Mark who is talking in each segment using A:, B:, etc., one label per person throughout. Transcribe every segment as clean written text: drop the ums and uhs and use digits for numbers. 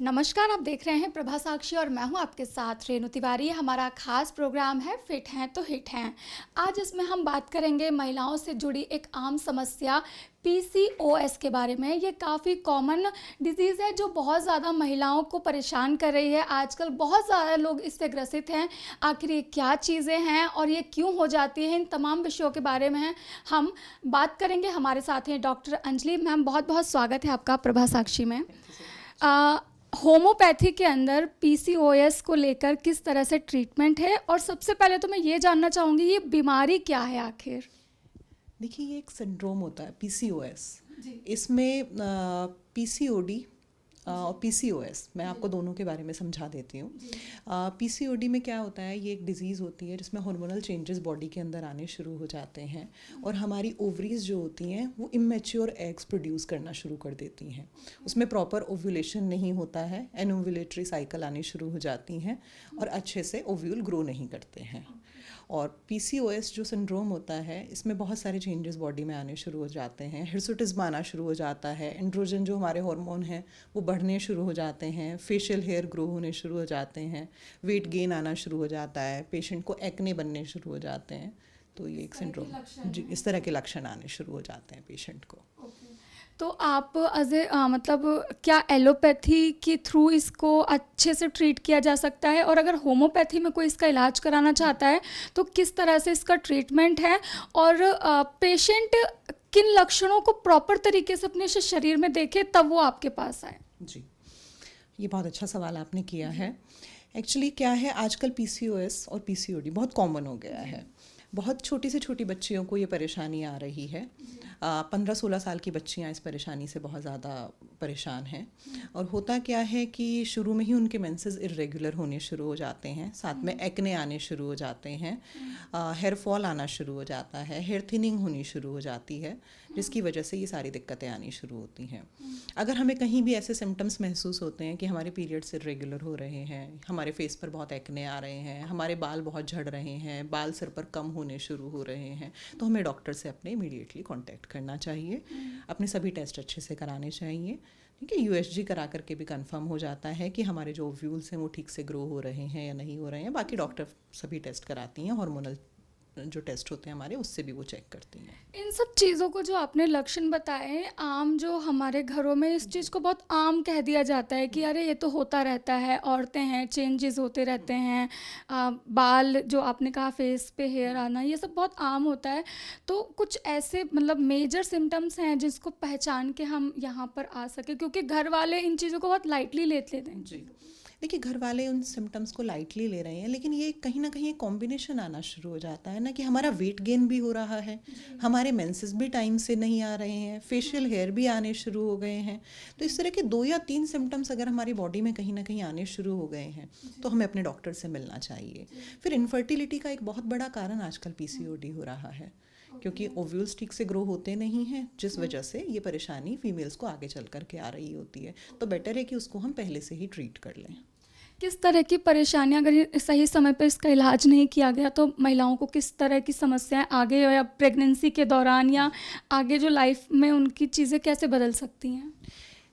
A: नमस्कार, आप देख रहे हैं प्रभा साक्षी और मैं हूं आपके साथ रेणु तिवारी। हमारा खास प्रोग्राम है फिट हैं तो हिट हैं। आज इसमें हम बात करेंगे महिलाओं से जुड़ी एक आम समस्या पीसीओएस के बारे में। ये काफ़ी कॉमन डिजीज़ है जो बहुत ज़्यादा महिलाओं को परेशान कर रही है। आजकल बहुत ज़्यादा लोग इससे ग्रसित हैं। आखिर ये क्या चीज़ें हैं और ये क्यों हो जाती हैं, इन तमाम विषयों के बारे में हम बात करेंगे। हमारे साथ हैं डॉक्टर अंजलि मैम। बहुत बहुत स्वागत है आपका प्रभा साक्षी में। होम्योपैथी के अंदर पीसीओएस को लेकर किस तरह से ट्रीटमेंट है, और सबसे पहले तो मैं ये जानना चाहूँगी ये बीमारी क्या है आखिर?
B: देखिए, ये एक सिंड्रोम होता है पीसीओएस।
A: जी।
B: इसमें पीसीओडी और पीसीओएस, मैं आपको दोनों के बारे में समझा देती हूँ। पीसीओडी में क्या होता है, ये एक डिज़ीज़ होती है जिसमें हार्मोनल चेंजेस बॉडी के अंदर आने शुरू हो जाते हैं और हमारी ओवरीज जो होती हैं वो इमेच्योर एग्स प्रोड्यूस करना शुरू कर देती हैं। उसमें प्रॉपर ओव्यूलेशन नहीं होता है, एनोव्यूलेटरी साइकिल आनी शुरू हो जाती हैं और अच्छे से ओव्यूल ग्रो नहीं करते हैं। और पीसीओएस जो सिंड्रोम होता है, इसमें बहुत सारे चेंजेस बॉडी में आने शुरू हो जाते हैं। हिर्सुटिज्म आना शुरू हो जाता है, एंड्रोजन जो हमारे हार्मोन हैं वो बढ़ने शुरू हो जाते हैं, फेशियल हेयर ग्रो होने शुरू हो जाते हैं, वेट गेन आना शुरू हो जाता है, पेशेंट को एक्ने बनने शुरू हो जाते हैं। तो ये एक सिंड्रोम जी, इस तरह के लक्षण आने शुरू हो जाते हैं पेशेंट को।
A: तो आप मतलब क्या एलोपैथी के थ्रू इसको अच्छे से ट्रीट किया जा सकता है, और अगर होम्योपैथी में कोई इसका इलाज कराना चाहता है तो किस तरह से इसका ट्रीटमेंट है, और पेशेंट किन लक्षणों को प्रॉपर तरीके से अपने शरीर में देखे तब वो आपके पास आए?
B: जी, ये बहुत अच्छा सवाल आपने किया है। एक्चुअली क्या है, आजकल पीसीओएस और पीसीओडी बहुत कॉमन हो गया है। बहुत छोटी से छोटी बच्चियों को ये परेशानी आ रही है। 15-16 साल की बच्चियां इस परेशानी से बहुत ज़्यादा परेशान हैं। और होता क्या है कि शुरू में ही उनके मेंसेस इर्रेगुलर होने शुरू हो जाते हैं, साथ में एक्ने आने शुरू हो जाते हैं, हेयर फॉल आना शुरू हो जाता है, हेयर थिनिंग होनी शुरू हो जाती है, जिसकी वजह से ये सारी दिक्कतें आनी शुरू होती हैं। अगर हमें कहीं भी ऐसे सिम्टम्स महसूस होते हैं कि हमारे पीरियड्स इर्रेगुलर हो रहे हैं, हमारे फेस पर बहुत एक्ने आ रहे हैं, हमारे बाल बहुत झड़ रहे हैं, बाल सिर पर कम होने शुरू हो रहे हैं, तो हमें डॉक्टर से अपने इमीडिएटली कांटेक्ट करना चाहिए। अपने सभी टेस्ट अच्छे से कराने चाहिए। ठीक है, यूएसजी करा करके भी कंफर्म हो जाता है कि हमारे जो ओव्यूल्स हैं वो ठीक से ग्रो हो रहे हैं या नहीं हो रहे हैं। बाकी डॉक्टर सभी टेस्ट कराती हैं, हार्मोनल जो टेस्ट होते हैं हमारे, उससे भी वो चेक करती हैं।
A: इन सब चीज़ों को जो आपने लक्षण बताए, आम जो हमारे घरों में इस चीज़ को बहुत आम कह दिया जाता है कि अरे ये तो होता रहता है, औरतें हैं, चेंजेस होते रहते हैं, बाल जो आपने कहा फेस पे हेयर आना, ये सब बहुत आम होता है। तो कुछ ऐसे मतलब मेजर सिम्टम्स हैं जिसको पहचान के हम यहाँ पर आ सके, क्योंकि घर वाले इन चीज़ों को बहुत लाइटली लेते हैं।
B: जी, देखिए, घर वाले उन सिम्टम्स को लाइटली ले रहे हैं, लेकिन ये कहीं ना कहीं एक कॉम्बिनेशन आना शुरू हो जाता है ना, कि हमारा वेट गेन भी हो रहा है, हमारे मेंसेस भी टाइम से नहीं आ रहे हैं, फेशियल हेयर भी आने शुरू हो गए हैं। तो इस तरह के 2 या 3 सिम्टम्स अगर हमारी बॉडी में कहीं ना कहीं आने शुरू हो गए हैं तो हमें अपने डॉक्टर से मिलना चाहिए। फिर इनफर्टिलिटी का एक बहुत बड़ा कारण आजकल पीसीओडी हो रहा है, क्योंकि ओव्यूल्स ठीक से ग्रो होते नहीं हैं, जिस वजह से ये परेशानी फीमेल्स को आगे चल कर के आ रही होती है। तो बेटर है कि उसको हम पहले से ही ट्रीट कर लें।
A: किस तरह की परेशानियां, अगर ये सही समय पर इसका इलाज नहीं किया गया तो महिलाओं को किस तरह की समस्याएं आगे, या प्रेगनेंसी के दौरान या आगे जो लाइफ में उनकी चीज़ें कैसे बदल सकती हैं?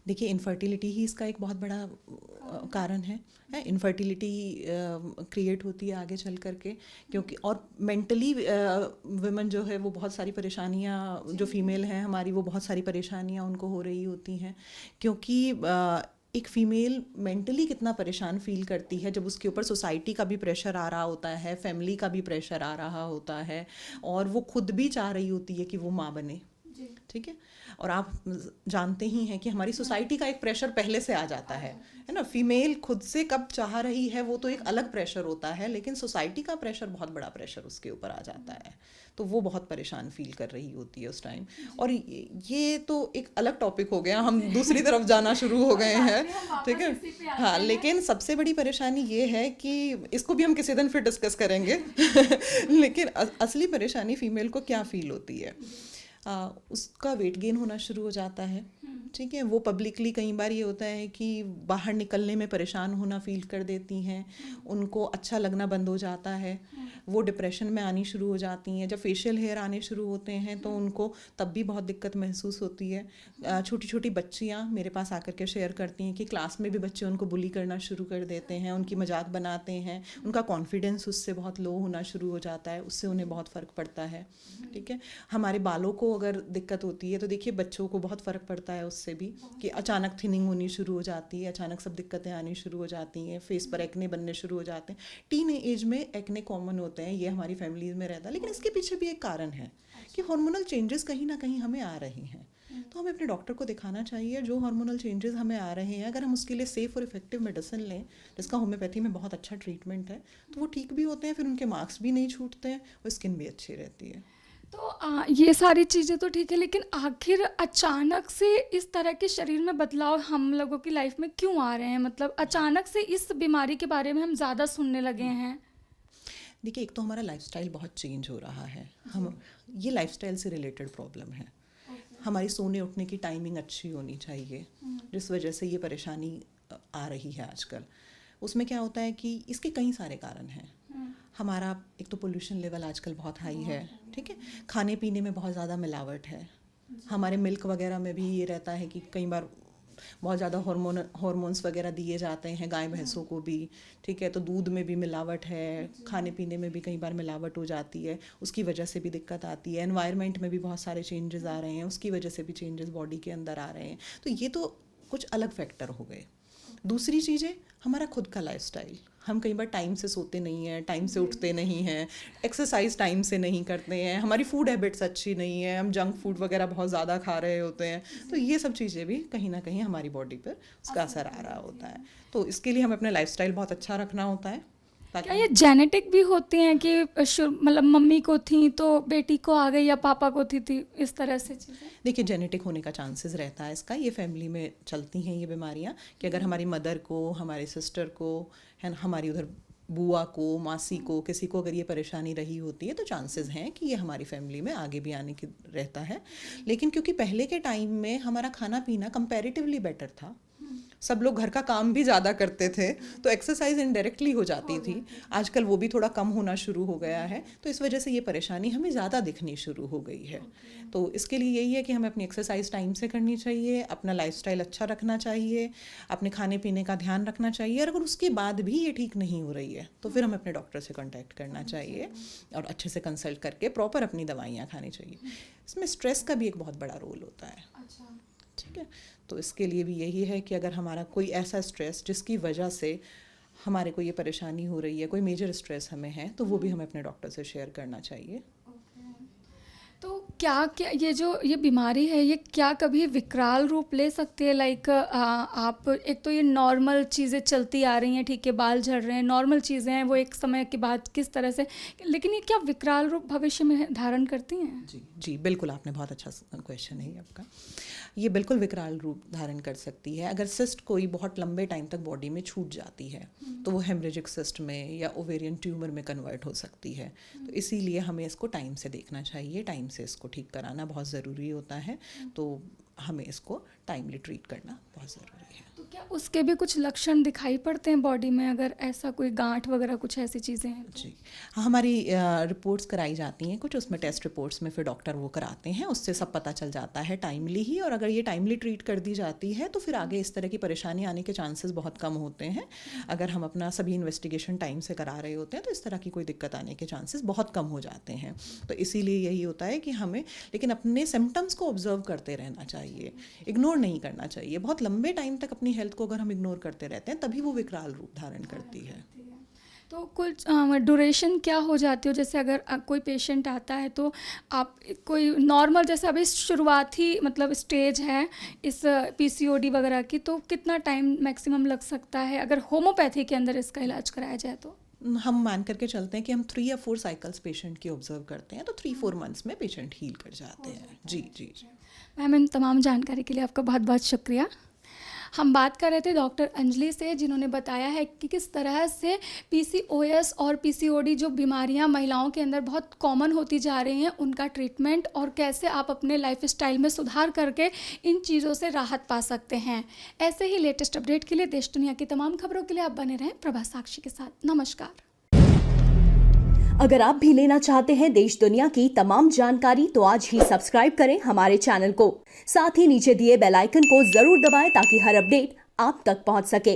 B: देखिए, इनफर्टिलिटी ही इसका एक बहुत बड़ा कारण है। इनफर्टिलिटी क्रिएट होती है आगे चल करके, क्योंकि और मेंटली वुमेन जो है वो बहुत सारी परेशानियां, जो फीमेल हैं हमारी, वो बहुत सारी परेशानियां उनको हो रही होती हैं, क्योंकि एक फ़ीमेल मेंटली कितना परेशान फील करती है जब उसके ऊपर सोसाइटी का भी प्रेशर आ रहा होता है, फैमिली का भी प्रेशर आ रहा होता है, और वो खुद भी चाह रही होती है कि वो माँ बने। ठीक है, और आप जानते ही हैं कि हमारी सोसाइटी का एक प्रेशर पहले से आ जाता है ना। फीमेल खुद से कब चाह रही है वो तो एक अलग प्रेशर होता है, लेकिन सोसाइटी का प्रेशर, बहुत बड़ा प्रेशर उसके ऊपर आ जाता है, तो वो बहुत परेशान फील कर रही होती है उस टाइम। और ये तो एक अलग टॉपिक हो गया, हम दूसरी तरफ जाना शुरू हो गए हैं। ठीक है, हाँ, लेकिन सबसे बड़ी परेशानी ये है कि इसको भी हम किसी दिन फिर डिस्कस करेंगे लेकिन असली परेशानी फीमेल को क्या फील होती है, उसका वेट गेन होना शुरू हो जाता है। ठीक है, वो पब्लिकली कई बार ये होता है कि बाहर निकलने में परेशान होना फील कर देती हैं, उनको अच्छा लगना बंद हो जाता है, वो डिप्रेशन में आनी शुरू हो जाती हैं। जब फेशियल हेयर आने शुरू होते हैं तो उनको तब भी बहुत दिक्कत महसूस होती है। छोटी छोटी बच्चियाँ मेरे पास आकर के शेयर करती हैं कि क्लास में भी बच्चे उनको बुली करना शुरू कर देते हैं, उनकी मजाक बनाते हैं, उनका कॉन्फिडेंस उससे बहुत लो होना शुरू हो जाता है, उससे उन्हें बहुत फ़र्क पड़ता है। ठीक है, हमारे बालों को अगर दिक्कत होती है तो देखिए बच्चों को बहुत फ़र्क पड़ता है उससे भी, कि अचानक थिनिंग होनी शुरू हो जाती है, अचानक सब दिक्कतें आनी शुरू हो जाती हैं, फेस पर एक्ने बनने शुरू हो जाते हैं। टीन एज में एक्ने कॉमन होते हैं, ये हमारी फैमिलीज में रहता है, लेकिन इसके पीछे भी एक कारण है कि हार्मोनल चेंजेस कहीं ना कहीं हमें आ रहे हैं। तो हमें अपने डॉक्टर को दिखाना चाहिए। जो हार्मोनल चेंजेस हमें आ रहे हैं, अगर हम उसके लिए सेफ़ और इफेक्टिव मेडिसिन लें, जिसका होम्योपैथी में बहुत अच्छा ट्रीटमेंट है, तो वो ठीक भी होते हैं, फिर उनके मार्क्स भी नहीं छूटते हैं और स्किन भी अच्छी रहती है।
A: तो ये सारी चीज़ें तो ठीक है, लेकिन आखिर अचानक से इस तरह के शरीर में बदलाव हम लोगों की लाइफ में क्यों आ रहे हैं? मतलब अचानक से इस बीमारी के बारे में हम ज़्यादा सुनने लगे हैं।
B: देखिए, एक तो हमारा लाइफस्टाइल बहुत चेंज हो रहा है। हम ये लाइफस्टाइल से रिलेटेड प्रॉब्लम है। हमारी सोने उठने की टाइमिंग अच्छी होनी चाहिए, जिस वजह से ये परेशानी आ रही है आजकल। उसमें क्या होता है कि इसके कई सारे कारण हैं। हमारा एक तो पोल्यूशन लेवल आजकल बहुत हाई है। ठीक है, खाने पीने में बहुत ज़्यादा मिलावट है। हमारे मिल्क वगैरह में भी ये रहता है कि कई बार बहुत ज़्यादा हार्मोन्स वगैरह दिए जाते हैं गाय भैंसों को भी। ठीक है, तो दूध में भी मिलावट है, खाने पीने में भी कई बार मिलावट हो जाती है, उसकी वजह से भी दिक्कत आती है। एनवायरनमेंट में भी बहुत सारे चेंजेस आ रहे हैं, उसकी वजह से भी चेंजेस बॉडी के अंदर आ रहे हैं। तो ये तो कुछ अलग फैक्टर हो गए। दूसरी चीज़ें, हमारा खुद का लाइफस्टाइल। हम कई बार टाइम से सोते नहीं हैं, टाइम से उठते नहीं हैं, एक्सरसाइज टाइम से नहीं करते हैं, हमारी फूड हैबिट्स अच्छी नहीं है, हम जंक फूड वगैरह बहुत ज़्यादा खा रहे होते हैं। तो ये सब चीज़ें भी कहीं ना कहीं हमारी बॉडी पर उसका असर आ रहा होता है। तो इसके लिए हमें अपना लाइफस्टाइल बहुत अच्छा रखना होता है।
A: क्या ये जेनेटिक भी होती हैं कि मतलब मम्मी को थी तो बेटी को आ गई या पापा को थी इस तरह से चीज़ें?
B: देखिए, जेनेटिक होने का चांसेस रहता है इसका। ये फैमिली में चलती हैं ये बीमारियां, कि अगर हमारी मदर को, हमारे सिस्टर को, है ना, हमारी उधर बुआ को, मासी को, किसी को अगर ये परेशानी रही होती है तो चांसेस हैं कि ये हमारी फैमिली में आगे भी आने की रहता है। लेकिन क्योंकि पहले के टाइम में हमारा खाना पीना कंपैरेटिवली बेटर था, सब लोग घर का काम भी ज़्यादा करते थे, तो एक्सरसाइज इनडायरेक्टली हो जाती थी। आजकल वो भी थोड़ा कम होना शुरू हो गया है, तो इस वजह से ये परेशानी हमें ज़्यादा दिखनी शुरू हो गई है। तो इसके लिए यही है कि हमें अपनी एक्सरसाइज टाइम से करनी चाहिए, अपना लाइफस्टाइल अच्छा रखना चाहिए, अपने खाने पीने का ध्यान रखना चाहिए। और अगर उसके बाद भी ये ठीक नहीं हो रही है तो फिर हमें अपने डॉक्टर से कॉन्टैक्ट करना चाहिए और अच्छे से कंसल्ट करके प्रॉपर अपनी दवाइयाँ खानी चाहिए। इसमें स्ट्रेस का भी एक बहुत बड़ा रोल होता है। ठीक है, तो इसके लिए भी यही है कि अगर हमारा कोई ऐसा स्ट्रेस जिसकी वजह से हमारे को ये परेशानी हो रही है, कोई मेजर स्ट्रेस हमें है, तो वो भी हमें अपने डॉक्टर से शेयर करना चाहिए।
A: तो क्या ये बीमारी है, ये क्या कभी विकराल रूप ले सकती है? लाइक आप, एक तो ये नॉर्मल चीज़ें चलती आ रही हैं, ठीक है, बाल झड़ रहे हैं, नॉर्मल चीज़ें हैं, वो एक समय के बाद किस तरह से, लेकिन ये क्या विकराल रूप भविष्य में धारण करती हैं?
B: जी बिल्कुल, आपने बहुत अच्छा क्वेश्चन है आपका। ये बिल्कुल विकराल रूप धारण कर सकती है। अगर सिस्ट कोई बहुत लंबे टाइम तक बॉडी में छूट जाती है तो वो हेमरेजिक सिस्ट में या ओवेरियन ट्यूमर में कन्वर्ट हो सकती है। तो इसीलिए हमें इसको टाइम से देखना चाहिए, टाइम से इसको ठीक कराना बहुत ज़रूरी होता है। तो हमें इसको टाइमली ट्रीट करना बहुत ज़रूरी है।
A: तो क्या उसके भी कुछ लक्षण दिखाई पड़ते हैं बॉडी में, अगर ऐसा कोई गांठ वगैरह कुछ ऐसी चीज़ें हैं तो?
B: जी हाँ, हमारी रिपोर्ट्स कराई जाती हैं कुछ, उसमें टेस्ट रिपोर्ट्स में फिर डॉक्टर वो कराते हैं, उससे सब पता चल जाता है टाइमली ही। और अगर ये टाइमली ट्रीट कर दी जाती है तो फिर आगे इस तरह की परेशानी आने के चांसेस बहुत कम होते हैं। अगर हम अपना सभी इन्वेस्टिगेशन टाइम से करा रहे होते हैं तो इस तरह की कोई दिक्कत आने के चांसेस बहुत कम हो जाते हैं। तो इसीलिए यही होता है कि हमें लेकिन अपने सिम्टम्स को ऑब्जर्व करते रहना चाहिए, इग्नोर नहीं करना चाहिए। बहुत लंबे टाइम तक अपनी हेल्थ को अगर हम इग्नोर करते रहते हैं तभी वो विकराल रूप धारण करती है।
A: तो कुछ ड्यूरेशन क्या हो जाती हो? जैसे अगर कोई पेशेंट आता है तो आप कोई नॉर्मल, जैसे अभी शुरुआती मतलब स्टेज है इस पीसीओडी वगैरह की, तो कितना टाइम मैक्सिमम लग सकता है अगर होम्योपैथी के अंदर इसका इलाज कराया जाए? तो
B: हम मान करके चलते हैं कि हम 3 या 4 साइकिल्स पेशेंट की ऑब्जर्व करते हैं, तो 3-4 मंथ्स में पेशेंट हील कर जाते हैं। जी।
A: मैम, इन तमाम जानकारी के लिए आपका बहुत बहुत शुक्रिया। हम बात कर रहे थे डॉक्टर अंजलि से, जिन्होंने बताया है कि किस तरह से पीसीओएस और पीसीओडी जो बीमारियां महिलाओं के अंदर बहुत कॉमन होती जा रही हैं, उनका ट्रीटमेंट और कैसे आप अपने लाइफस्टाइल में सुधार करके इन चीज़ों से राहत पा सकते हैं। ऐसे ही लेटेस्ट अपडेट के लिए देश दुनिया की तमाम खबरों के लिए आप बने रहें प्रभा साक्षी के साथ। नमस्कार।
C: अगर आप भी लेना चाहते हैं देश दुनिया की तमाम जानकारी तो आज ही सब्सक्राइब करें हमारे चैनल को। साथ ही नीचे दिए बेल आइकन को जरूर दबाएं ताकि हर अपडेट आप तक पहुंच सके।